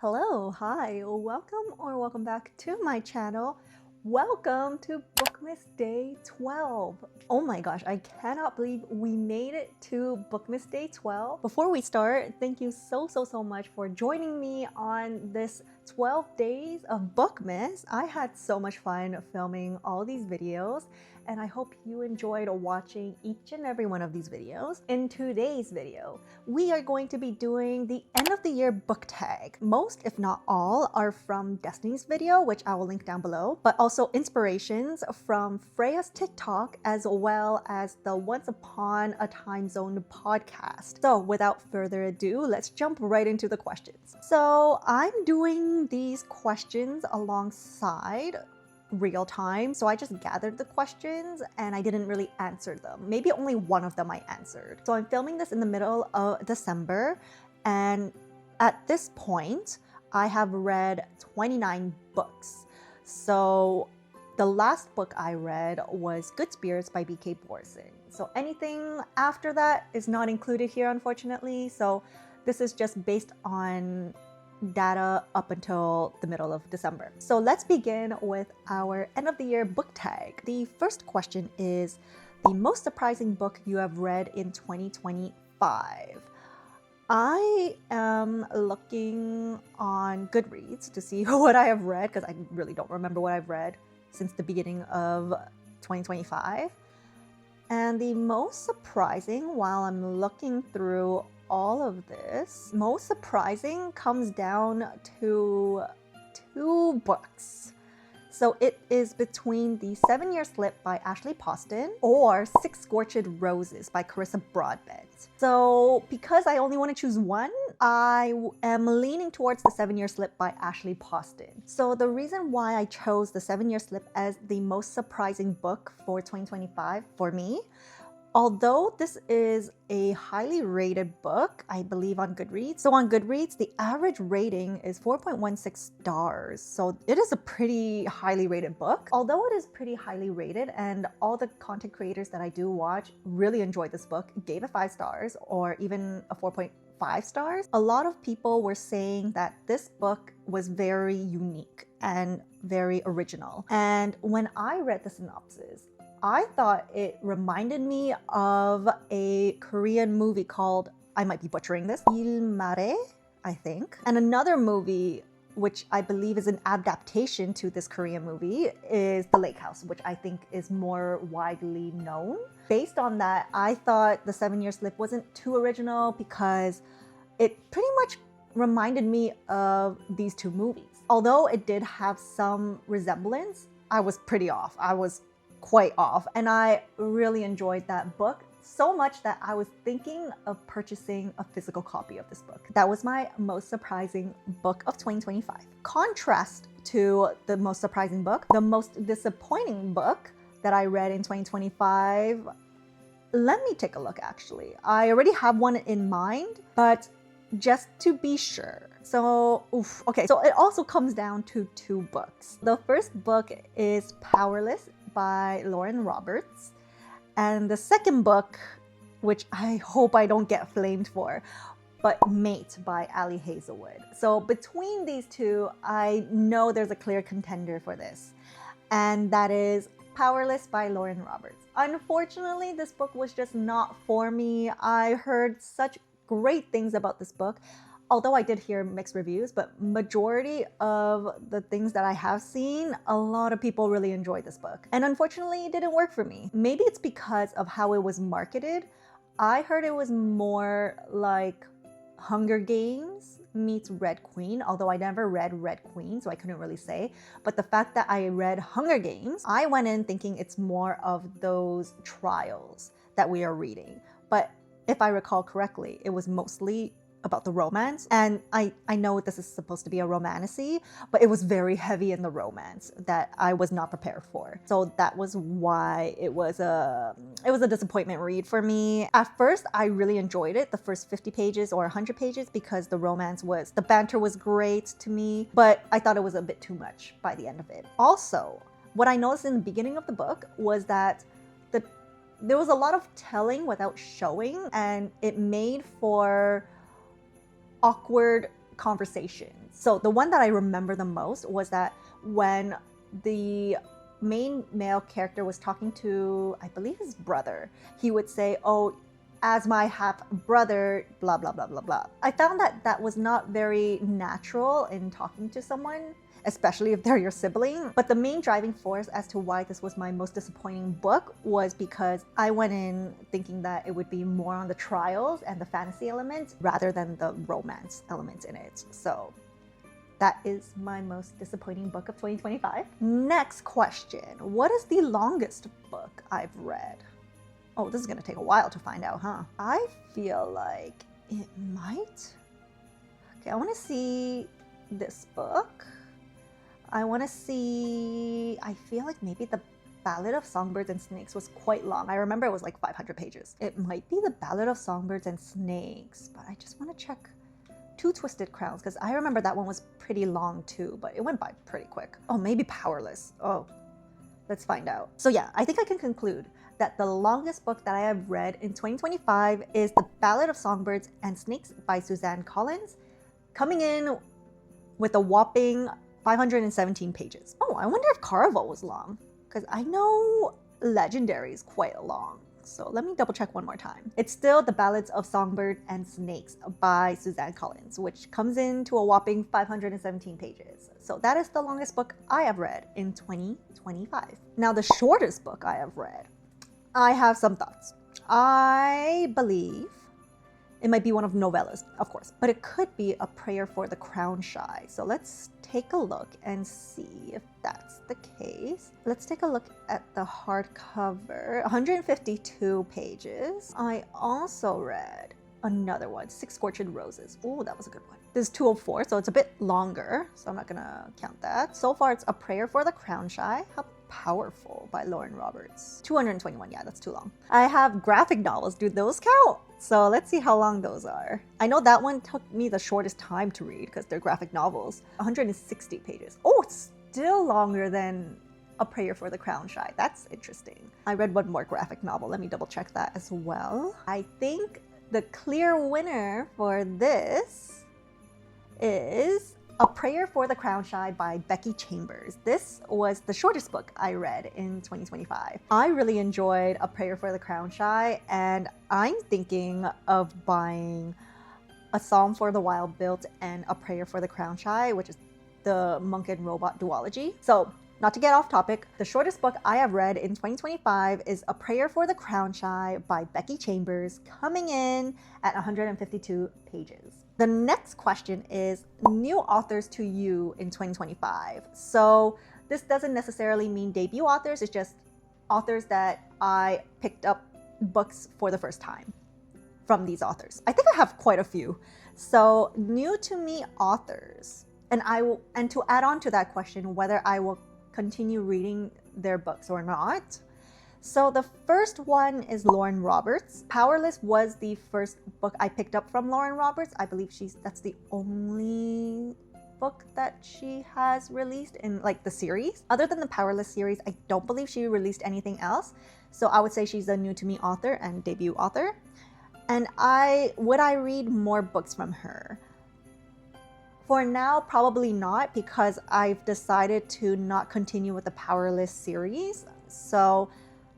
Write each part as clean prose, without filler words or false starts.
Hello, hi, welcome back to my channel. Welcome to Bookmas Day 12. Oh my gosh, I cannot believe we made it to Bookmas Day 12. Before we start, thank you so much for joining me on this 12 days of Bookmas. I had so much fun filming all these videos, and I hope you enjoyed watching each and every one of these videos. In today's video, we are going to be doing the end of the year book tag. Most, if not all, are from Destiny's video, which I will link down below, but also inspirations from Freya's TikTok, as well as the Once Upon a Time Zone podcast. So without further ado, let's jump right into the questions. So I'm doing these questions alongside real time, so I just gathered the questions and I didn't really answer them. Maybe only one of them I answered. So I'm filming this in the middle of December, and at this point I have read 29 books. So the last book I read was Good Spirits by BGM President. So anything after that is not included here, unfortunately. So this is just based on data up until the middle of December. So let's begin with our end of the year book tag. The first question is the most surprising book you have read in 2025. I am looking on Goodreads to see what I have read, because I really don't remember what I've read since the beginning of 2025. And the most surprising, while I'm looking through all of this, most surprising comes down to two books. So it is between The 7-Year Slip by Ashley Poston or Six Scorched Roses by Carissa Broadbent. So because I only want to choose one, I am leaning towards The 7-Year Slip by Ashley Poston. So the reason why I chose The 7-Year Slip as the most surprising book for 2025 for me, although this is a highly rated book, I believe, on Goodreads. So on Goodreads, the average rating is 4.16 stars. So it is a pretty highly rated book. Although it is pretty highly rated, and all the content creators that I do watch really enjoyed this book, gave it 5 stars or even a 4.5 stars, a lot of people were saying that this book was very unique and very original. And when I read the synopsis, I thought it reminded me of a Korean movie called, I might be butchering this, Il Mare, I think. And another movie, which I believe is an adaptation to this Korean movie, is The Lake House, which I think is more widely known. Based on that, I thought The 7-Year Slip wasn't too original because it pretty much reminded me of these two movies. Although it did have some resemblance, I was pretty off. I was quite off, and I really enjoyed that book so much that I was thinking of purchasing a physical copy of this book. That was my most surprising book of 2025. Contrast to the most surprising book, the most disappointing book that I read in 2025. Let me take a look actually. I already have one in mind, but just to be sure. So it also comes down to two books. The first book is Powerless by Lauren Roberts, and the second book, which I hope I don't get flamed for, but Mate by Ali Hazelwood. So between these two, I know there's a clear contender for this, and that is Powerless by Lauren Roberts. Unfortunately, this book was just not for me. I heard such great things about this book, although I did hear mixed reviews, but majority of the things that I have seen, a lot of people really enjoyed this book. And unfortunately, it didn't work for me. Maybe it's because of how it was marketed. I heard it was more like Hunger Games meets Red Queen, although I never read Red Queen, so I couldn't really say. But the fact that I read Hunger Games, I went in thinking it's more of those trials that we are reading. But if I recall correctly, it was mostly about the romance, and I know this is supposed to be a romantasy, but it was very heavy in the romance that I was not prepared for. So that was why it was a disappointment read for me. At first, I really enjoyed it, the first 50 pages or 100 pages, because the banter was great to me, but I thought it was a bit too much by the end of it. Also, what I noticed in the beginning of the book was that there was a lot of telling without showing, and it made for awkward conversations. So the one that I remember the most was that when the main male character was talking to, I believe, his brother, he would say, "Oh, as my half brother, blah, blah, blah, blah, blah." I found that that was not very natural in talking to someone, especially if they're your sibling. But the main driving force as to why this was my most disappointing book was because I went in thinking that it would be more on the trials and the fantasy elements rather than the romance elements in it. So that is my most disappointing book of 2025. Next question. What is the longest book I've read? Oh, this is gonna take a while to find out, huh? I feel like it might. Okay, I wanna see this book. I wanna see, I feel like maybe the Ballad of Songbirds and Snakes was quite long. I remember it was like 500 pages. It might be the Ballad of Songbirds and Snakes, but I just wanna check Two Twisted Crowns, because I remember that one was pretty long too, but it went by pretty quick. Oh, maybe Powerless. Oh, let's find out. So yeah, I think I can conclude that the longest book that I have read in 2025 is The Ballad of Songbirds and Snakes by Suzanne Collins, coming in with a whopping 517 pages. Oh, I wonder if Caraval was long, because I know Legendary is quite long. So let me double check one more time. It's still The Ballads of Songbird and Snakes by Suzanne Collins, which comes into a whopping 517 pages. So that is the longest book I have read in 2025. Now, the shortest book I have read, I have some thoughts. I believe it might be one of novellas, of course, but it could be A Prayer for the Crown Shy. So let's take a look and see if that's the case. Let's take a look at the hardcover, 152 pages. I also read another one, Six Scorched Roses. Oh, that was a good one. This is 204, so it's a bit longer, so I'm not gonna count that. So far, it's A Prayer for the Crown Shy. How Powerful by Lauren Roberts. 221, yeah, that's too long. I have graphic novels. Do those count? So let's see how long those are. I know that one took me the shortest time to read because they're graphic novels. 160 pages. Oh, it's still longer than A Prayer for the Crown Shy. That's interesting. I read one more graphic novel. Let me double check that as well. I think the clear winner for this is A Prayer for the Crown Shy by Becky Chambers. This was the shortest book I read in 2025. I really enjoyed A Prayer for the Crown Shy, and I'm thinking of buying A Psalm for the Wild Built and A Prayer for the Crown Shy, which is the Monk and Robot duology. So, not to get off topic, the shortest book I have read in 2025 is A Prayer for the Crown Shy by Becky Chambers, coming in at 152 pages. The next question is new authors to you in 2025. So this doesn't necessarily mean debut authors, it's just authors that I picked up books for the first time from these authors. I think I have quite a few. So new to me authors, and to add on to that question, whether I will continue reading their books or not. So the first one is Lauren Roberts. Powerless was the first book I picked up from Lauren Roberts. I believe that's the only book that she has released in like the series. Other than the Powerless series, I don't believe she released anything else. So I would say she's a new to me author and debut author. And would I read more books from her? For now, probably not, because I've decided to not continue with the Powerless series. So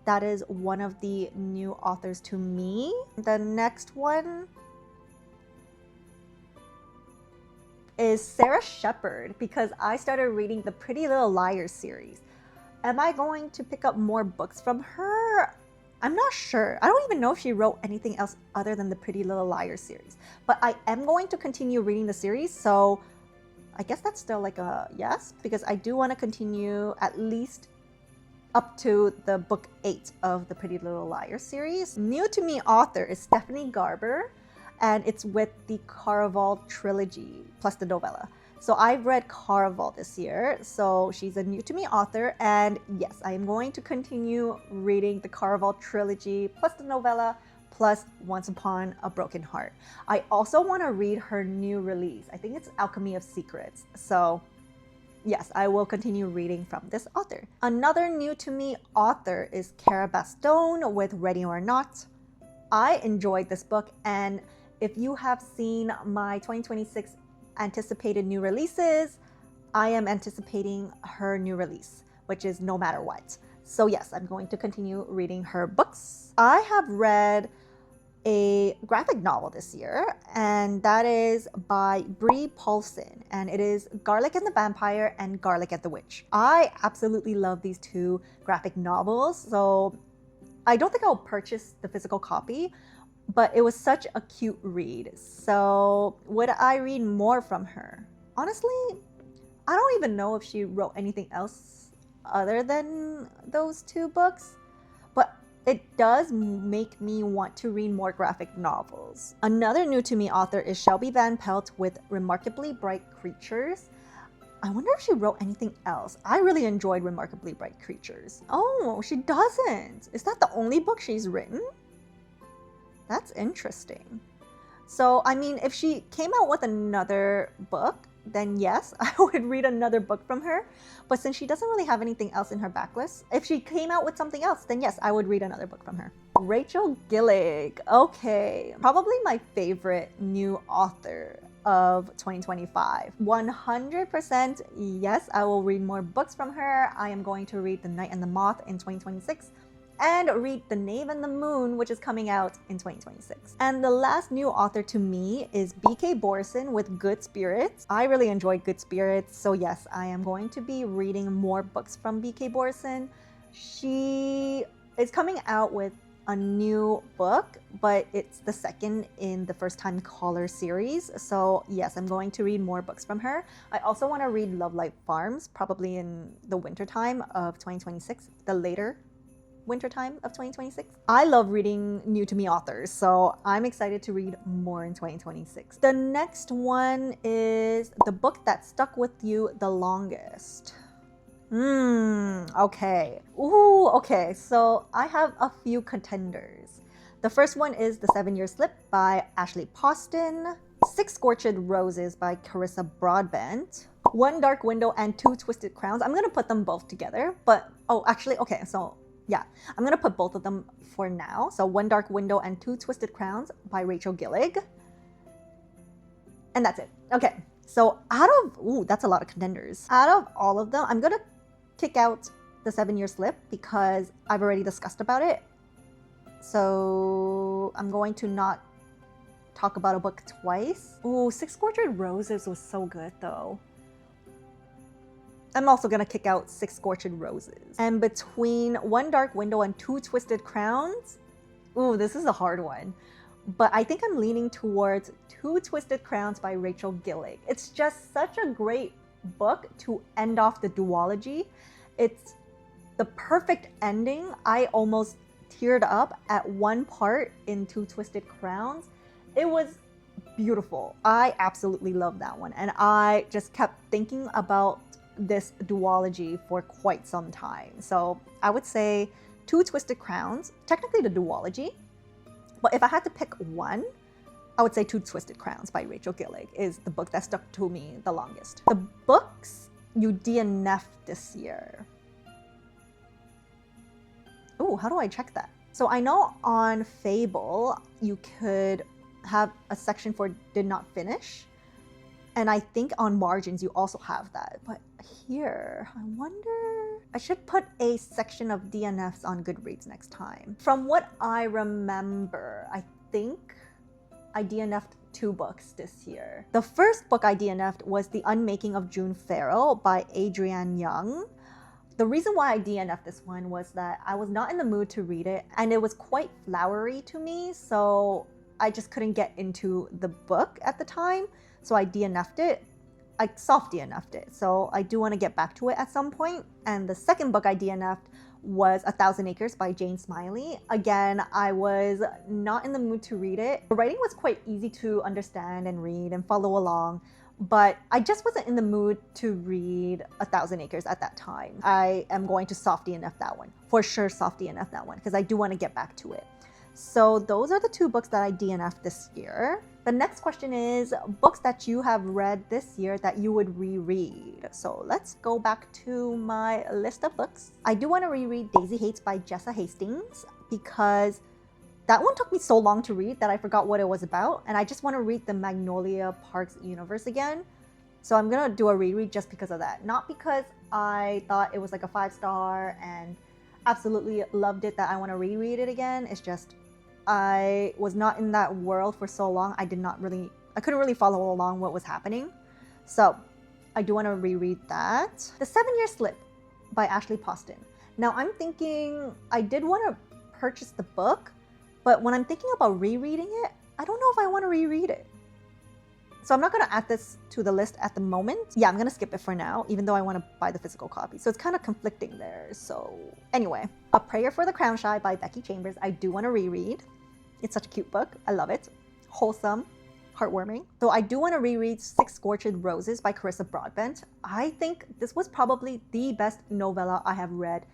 that is one of the new authors to me. The next one is Sarah Shepard, because I started reading the Pretty Little Liars series. Am I going to pick up more books from her? I'm not sure. I don't even know if she wrote anything else other than the Pretty Little Liars series. But I am going to continue reading the series, so I guess that's still like a yes, because I do want to continue at least up to the book 8 of the Pretty Little Liars series. New to me author is Stephanie Garber, and it's with the Caraval trilogy plus the novella. So I've read Caraval this year, so she's a new to me author, and yes, I am going to continue reading the Caraval trilogy plus the novella plus Once Upon a Broken Heart. I also want to read her new release. I think it's Alchemy of Secrets. So yes, I will continue reading from this author. Another new to me author is Cara Bastone with Ready or Not. I enjoyed this book, and if you have seen my 2026 anticipated new releases, I am anticipating her new release, which is No Matter What. So yes, I'm going to continue reading her books. I have read a graphic novel this year, and that is by Brie Paulson, and it is Garlic and the Vampire and Garlic and the Witch. I absolutely love these two graphic novels, so I don't think I'll purchase the physical copy, but it was such a cute read. So would I read more from her? Honestly, I don't even know if she wrote anything else other than those two books, but it does make me want to read more graphic novels. Another new to me author is Shelby Van Pelt with Remarkably Bright Creatures. I wonder if she wrote anything else. I really enjoyed Remarkably Bright Creatures. Oh, she doesn't. Is that the only book she's written? That's interesting. So, I mean, if she came out with another book, then yes, I would read another book from her. But since she doesn't really have anything else in her backlist, if she came out with something else, then yes, I would read another book from her. Rachel Gillig. Okay, probably my favorite new author of 2025. 100% yes, I will read more books from her. I am going to read The Night and the Moth in 2026 and read The Knave and the Moon, which is coming out in 2026. And the last new author to me is B.K. Borson with Good Spirits. I really enjoyed Good Spirits, so yes, I am going to be reading more books from B.K. Borson. She is coming out with a new book, but it's the second in the First Time Caller series. So yes, I'm going to read more books from her. I also want to read Love Life Farms, probably in the winter time of 2026, the later wintertime of 2026. I love reading new to me authors, so I'm excited to read more in 2026. The next one is the book that stuck with you the longest. Okay. Ooh, okay. So I have a few contenders. The first one is The 7-Year Slip by Ashley Poston, Six Scorched Roses by Carissa Broadbent, One Dark Window and Two Twisted Crowns. I'm gonna put them both together, but okay, so yeah, I'm gonna put both of them for now. So One Dark Window and Two Twisted Crowns by Rachel Gillig. And that's it. Okay, so that's a lot of contenders. Out of all of them, I'm gonna kick out The 7-Year Slip because I've already discussed about it. So I'm going to not talk about a book twice. Ooh, Six Scorched Roses was so good though. I'm also gonna kick out Six Scorched Roses. And between One Dark Window and Two Twisted Crowns, ooh, this is a hard one. But I think I'm leaning towards Two Twisted Crowns by Rachel Gillig. It's just such a great book to end off the duology. It's the perfect ending. I almost teared up at one part in Two Twisted Crowns. It was beautiful. I absolutely love that one. And I just kept thinking about this duology for quite some time. So I would say Two Twisted Crowns, technically the duology, but if I had to pick one, I would say Two Twisted Crowns by Rachel Gillig is the book that stuck to me the longest. The books you DNF'd this year. Oh, how do I check that? So I know on Fable, you could have a section for did not finish. And I think on margins, you also have that. But here, I wonder, I should put a section of DNFs on Goodreads next time. From what I remember, I think I DNF'd 2 books this year. The first book I DNF'd was The Unmaking of June Farrell by Adrienne Young. The reason why I DNF'd this one was that I was not in the mood to read it, and it was quite flowery to me, so I just couldn't get into the book at the time. So I DNF'd it. I soft DNF'd it. So I do want to get back to it at some point. And the second book I DNF'd was 1,000 Acres by Jane Smiley. Again, I was not in the mood to read it. The writing was quite easy to understand and read and follow along, but I just wasn't in the mood to read 1,000 Acres at that time. I am going to soft DNF that one. For sure soft DNF that one because I do want to get back to it. So those are the 2 books that I DNF'd this year. The next question is books that you have read this year that you would reread. So let's go back to my list of books. I do want to reread Daisy Hates by Jessa Hastings because That one took me so long to read that I forgot what it was about, and I just want to read the Magnolia Parks universe again. So I'm gonna do a reread just because of that. Not because I thought it was like a 5-star and absolutely loved it that I want to reread it again. It's just I was not in that world for so long. I couldn't really follow along what was happening. So I do want to reread that. The 7-Year Slip by Ashley Poston. Now I'm thinking I did want to purchase the book, but when I'm thinking about rereading it, I don't know if I want to reread it. So I'm not going to add this to the list at the moment. Yeah, I'm going to skip it for now, even though I want to buy the physical copy. So it's kind of conflicting there. So anyway, A Prayer for the Crown Shy by Becky Chambers. I do want to reread. It's such a cute book. I love it. Wholesome, heartwarming. So I do want to reread Six Scorched Roses by Carissa Broadbent. I think this was probably the best novella I have read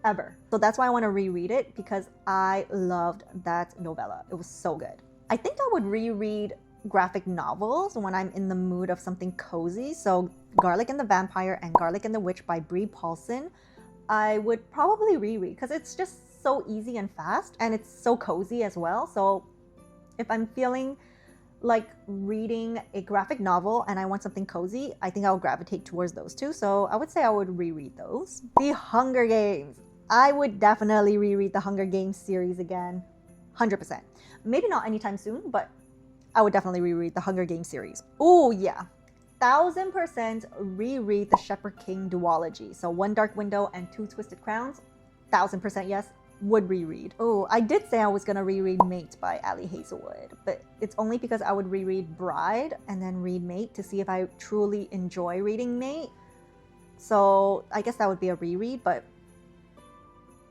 ever. So that's why I want to reread it, because I loved that novella. It was so good. I think I would reread graphic novels when I'm in the mood of something cozy. So Garlic and the Vampire and Garlic and the Witch by Brie Paulson, I would probably reread because it's just so easy and fast, and it's so cozy as well. So if I'm feeling like reading a graphic novel and I want something cozy, I think I'll gravitate towards those two. So I would say I would reread those. The Hunger Games. I would definitely reread the Hunger Games series again. 100%. Maybe not anytime soon, but I would definitely reread the Hunger Games series. Oh yeah, 1000% reread the Shepherd King duology. So One Dark Window and Two Twisted Crowns. 1000% yes, would reread. Oh, I did say I was gonna reread Mate by Ali Hazelwood, but it's only because I would reread Bride and then read Mate to see if I truly enjoy reading Mate. So I guess that would be a reread, but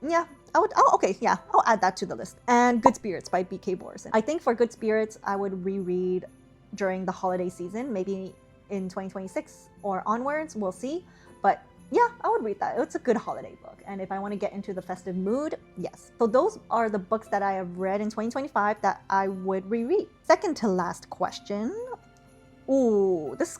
yeah, I'll add that to the list. And Good Spirits by B.K. Borison. I think for Good Spirits, I would reread during the holiday season, maybe in 2026 or onwards, we'll see. But yeah, I would read that. It's a good holiday book. And if I want to get into the festive mood, yes. So those are the books that I have read in 2025 that I would reread. Second to last question. Ooh, this is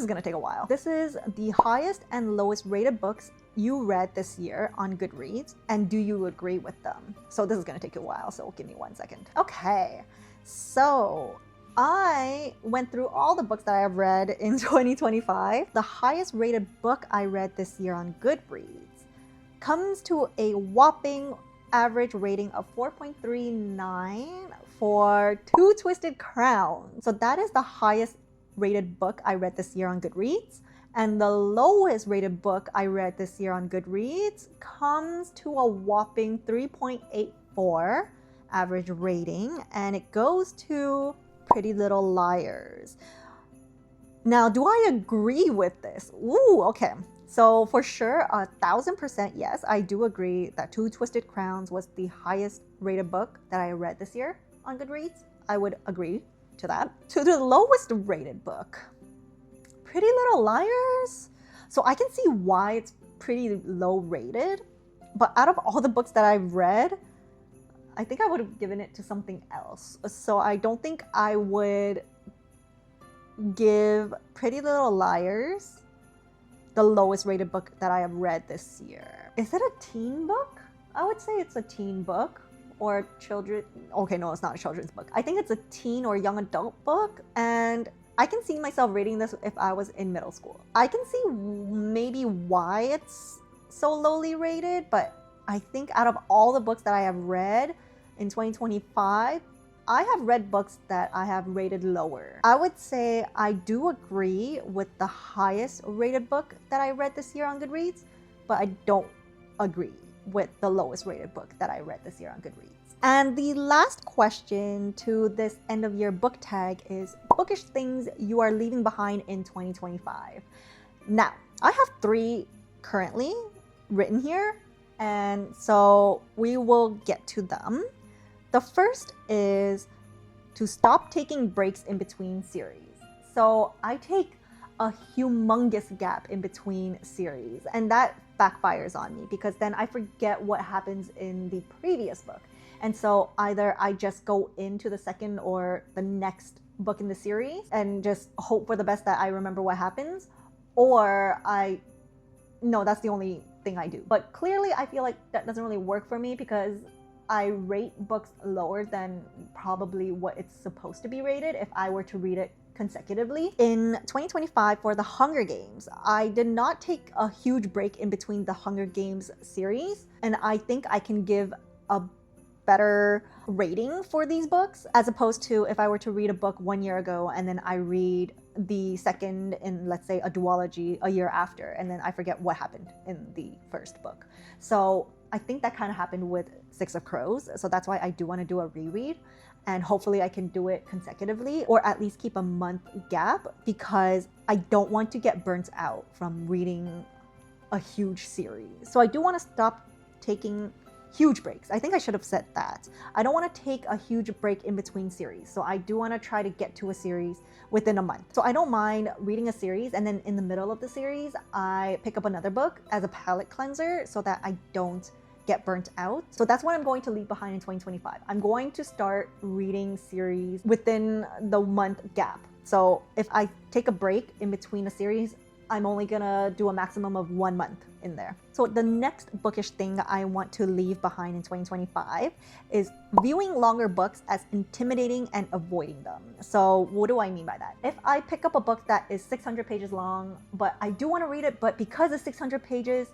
gonna take a while. This is the highest and lowest rated books you read this year on Goodreads, and do you agree with them? So this is gonna take a while, so give me 1 second. Okay, so I went through all the books that I have read in 2025. The highest rated book I read this year on Goodreads comes to a whopping average rating of 4.39 for Two Twisted Crowns. So that is the highest rated book I read this year on Goodreads. And the lowest rated book I read this year on Goodreads comes to a whopping 3.84 average rating, and it goes to Pretty Little Liars. Now, do I agree with this? Ooh, okay. So for sure, 1000% yes, I do agree that Two Twisted Crowns was the highest rated book that I read this year on Goodreads. I would agree to that. To the lowest rated book, Pretty Little Liars. So I can see why it's pretty low rated, but out of all the books that I've read, I think I would have given it to something else. So I don't think I would give Pretty Little Liars the lowest rated book that I have read this year. Is it a teen book? I would say it's a teen book. Or children. Okay, no, it's not a children's book. I think it's a teen or young adult book, and I can see myself reading this if I was in middle school. I can see maybe why it's so lowly rated, but I think out of all the books that I have read in 2025, I have read books that I have rated lower. I would say I do agree with the highest rated book that I read this year on Goodreads, but I don't agree with the lowest rated book that I read this year on Goodreads. And the last question to this end of year book tag is bookish things you are leaving behind in 2025. Now, I have 3 currently written here, and so we will get to them. The first is to stop taking breaks in between series. So I take a humongous gap in between series, and that backfires on me because then I forget what happens in the previous book. And so either I just go into the second or the next book in the series and just hope for the best that I remember what happens, or that's the only thing I do. But clearly I feel like that doesn't really work for me because I rate books lower than probably what it's supposed to be rated if I were to read it consecutively. In 2025 for the Hunger Games, I did not take a huge break in between the Hunger Games series, and I think I can give a better rating for these books as opposed to if I were to read a book 1 year ago and then I read the second in, let's say, a duology a year after, and then I forget what happened in the first book. So I think that kind of happened with Six of Crows. So that's why I do want to do a reread, and hopefully I can do it consecutively or at least keep a month gap, because I don't want to get burnt out from reading a huge series. So I do want to stop taking huge breaks. I think I should have said that. I don't want to take a huge break in between series. So I do want to try to get to a series within a month. So I don't mind reading a series and then in the middle of the series, I pick up another book as a palate cleanser so that I don't get burnt out. So that's what I'm going to leave behind in 2025. I'm going to start reading series within the month gap. So if I take a break in between a series, I'm only gonna do a maximum of 1 month in there. So the next bookish thing I want to leave behind in 2025 is viewing longer books as intimidating and avoiding them. So what do I mean by that? If I pick up a book that is 600 pages long, but I do want to read it, but because it's 600 pages,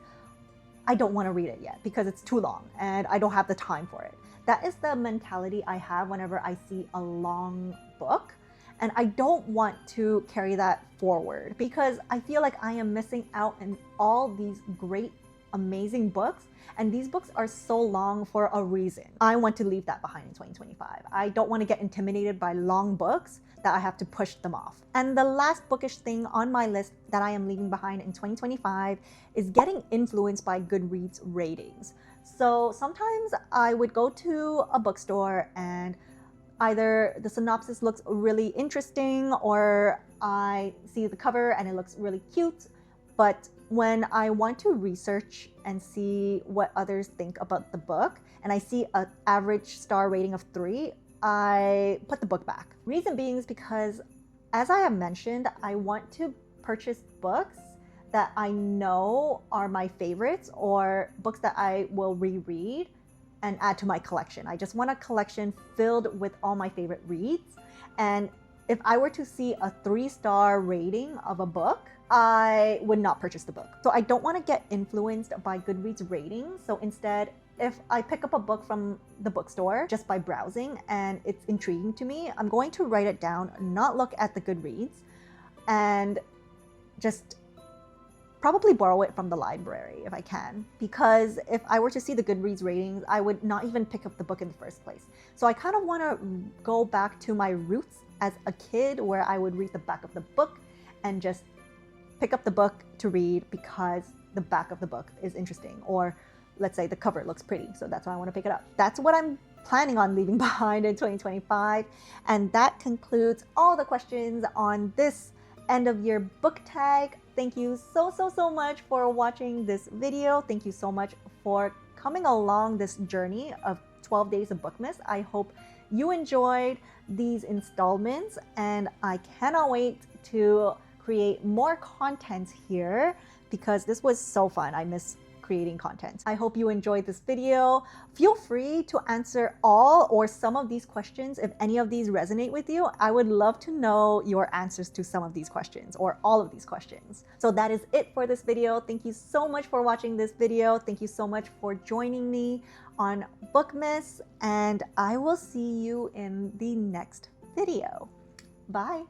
I don't want to read it yet because it's too long and I don't have the time for it. That is the mentality I have whenever I see a long book. And I don't want to carry that forward because I feel like I am missing out on all these great, amazing books. And these books are so long for a reason. I want to leave that behind in 2025. I don't want to get intimidated by long books that I have to push them off. And the last bookish thing on my list that I am leaving behind in 2025 is getting influenced by Goodreads ratings. So sometimes I would go to a bookstore and either the synopsis looks really interesting or I see the cover and it looks really cute. But when I want to research and see what others think about the book and I see an average star rating of 3, I put the book back. Reason being is because, as I have mentioned, I want to purchase books that I know are my favorites or books that I will reread and add to my collection. I just want a collection filled with all my favorite reads. And if I were to see a 3-star rating of a book, I would not purchase the book. So I don't want to get influenced by Goodreads ratings. So instead, if I pick up a book from the bookstore just by browsing and it's intriguing to me, I'm going to write it down, not look at the Goodreads, and just probably borrow it from the library if I can, because if I were to see the Goodreads ratings, I would not even pick up the book in the first place. So I kind of want to go back to my roots as a kid where I would read the back of the book and just pick up the book to read because the back of the book is interesting, or let's say the cover looks pretty, so that's why I want to pick it up. That's what I'm planning on leaving behind in 2025. And that concludes all the questions on this end of year book tag. Thank you so much for watching this video. Thank you so much for coming along this journey of 12 days of Bookmas. I hope you enjoyed these installments and I cannot wait to create more content here because this was so fun. I miss creating content. I hope you enjoyed this video. Feel free to answer all or some of these questions if any of these resonate with you. I would love to know your answers to some of these questions or all of these questions. So that is it for this video. Thank you so much for watching this video. Thank you so much for joining me on Bookmas, and I will see you in the next video. Bye.